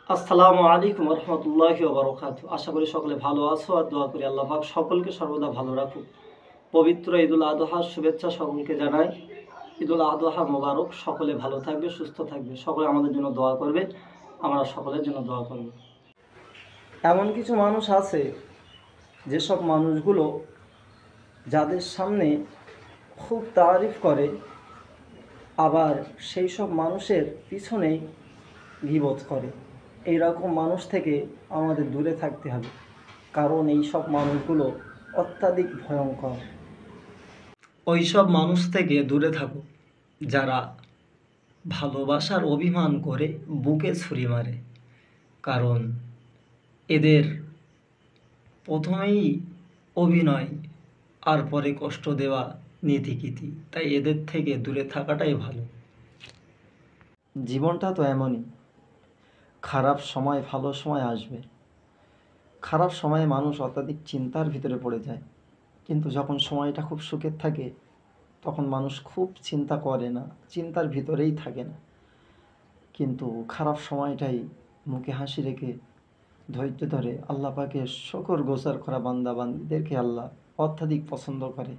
আসসালামু আলাইকুম রহমতুল্লাহি ওয়া বারাকাতুহু। আশা করি সকলে ভালো আছো আর দোয়া করি আল্লাহ পাক সকলকে সর্বদা ভালো রাখুক। পবিত্র ঈদুল আদহার শুভেচ্ছা সকলকে জানাই। ঈদুল আদহা মোবারক। সকলে ভালো থাকবে, সুস্থ থাকবে, সকলে আমাদের জন্য দোয়া করবে, আমরা সকলের জন্য দোয়া করব। এমন কিছু মানুষ আছে যেসব মানুষগুলো যাদের সামনে খুব তারিফ করে, আবার সেই সব মানুষের পিছনেই গীবত করে। এই রকম মানুষ থেকে আমাদের দূরে থাকতে হবে, কারণ এই সব মানুষগুলো অত্যাধিক ভয়ঙ্কর। ওই সব মানুষ থেকে দূরে থাকো যারা ভালোবাসার অভিমান করে বুকে ছুরি মারে, কারণ এদের প্রথমেই অভিনয় আর পরে কষ্ট দেওয়া নীতিকীতি, তাই এদের থেকে দূরে থাকাটাই ভালো। জীবনটা তো এমনই, খারাপ সময় ভালো সময় আসবে। খারাপ সময়ে মানুষ অত্যাধিক চিন্তার ভিতরে পড়ে যায়, কিন্তু যখন সময়টা খুব সুখের থাকে তখন মানুষ খুব চিন্তা করে না, চিন্তার ভিতরেই থাকে না। কিন্তু খারাপ সময়টাই মুখে হাসি রেখে ধৈর্য ধরে আল্লাহ পাকে শুকর গোজার করা বান্দা বান্দীদেরকে আল্লাহ অত্যাধিক পছন্দ করে।